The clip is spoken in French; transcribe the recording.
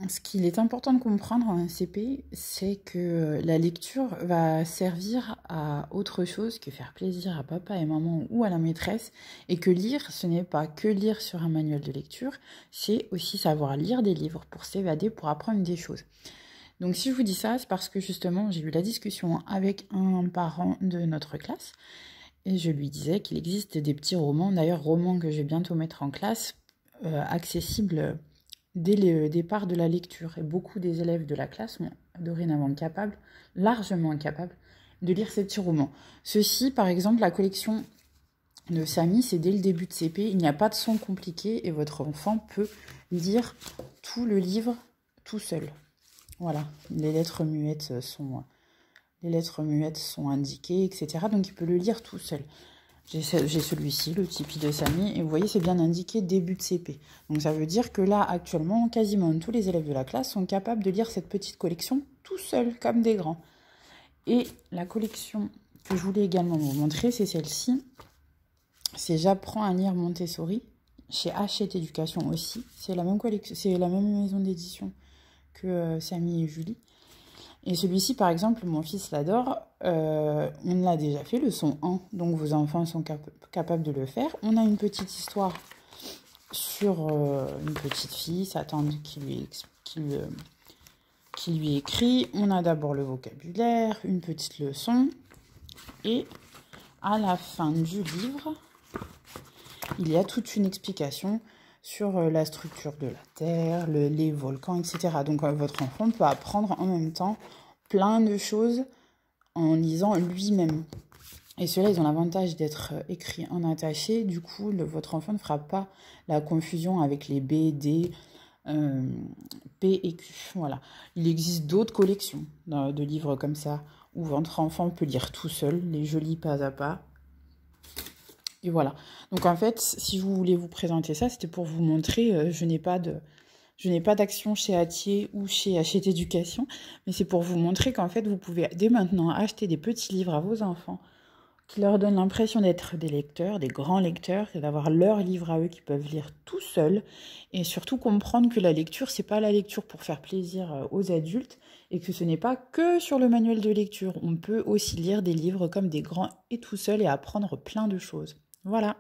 ce qu'il est important de comprendre en CP, c'est que la lecture va servir à autre chose que faire plaisir à papa et maman ou à la maîtresse, et que lire, ce n'est pas que lire sur un manuel de lecture, c'est aussi savoir lire des livres pour s'évader, pour apprendre des choses. Donc si je vous dis ça, c'est parce que justement, j'ai eu la discussion avec un parent de notre classe, et je lui disais qu'il existe des petits romans, d'ailleurs romans que je vais bientôt mettre en classe, accessibles dès le départ de la lecture. Et beaucoup des élèves de la classe sont dorénavant capables, largement capables, de lire ces petits romans. Ceci, par exemple, la collection de Samy, c'est dès le début de CP, il n'y a pas de son compliqué et votre enfant peut lire tout le livre tout seul. Voilà, les lettres muettes sont indiquées, etc. Donc il peut le lire tout seul. J'ai celui-ci, le Tipeee de Samy, et vous voyez, c'est bien indiqué début de CP. Donc ça veut dire que là, actuellement, quasiment tous les élèves de la classe sont capables de lire cette petite collection tout seuls, comme des grands. Et la collection que je voulais également vous montrer, c'est celle-ci. C'est J'apprends à lire Montessori, chez Hachette Éducation aussi. C'est la même collection, c'est la même maison d'édition que Samy et Julie. Et celui-ci, par exemple, mon fils l'adore. On l'a déjà fait, le son 1, donc vos enfants sont capables de le faire. On a une petite histoire sur une petite fille, sa tante qui lui écrit. On a d'abord le vocabulaire, une petite leçon. Et à la fin du livre, il y a toute une explication sur la structure de la Terre, les volcans, etc. Donc votre enfant peut apprendre en même temps plein de choses en lisant lui-même. Et ceux-là, ils ont l'avantage d'être écrits en attaché. Du coup, votre enfant ne fera pas la confusion avec les B, D, P et Q. Voilà. Il existe d'autres collections de livres comme ça, où votre enfant peut lire tout seul, les jolis pas à pas. Et voilà. Donc en fait, si vous voulez vous présenter ça, c'était pour vous montrer, je n'ai pas d'action chez Hatier ou chez Hachette Éducation, mais c'est pour vous montrer qu'en fait, vous pouvez dès maintenant acheter des petits livres à vos enfants qui leur donnent l'impression d'être des lecteurs, des grands lecteurs, et d'avoir leur livre à eux qu'ils peuvent lire tout seuls, et surtout comprendre que la lecture, c'est pas la lecture pour faire plaisir aux adultes, et que ce n'est pas que sur le manuel de lecture. On peut aussi lire des livres comme des grands et tout seul et apprendre plein de choses. Voilà.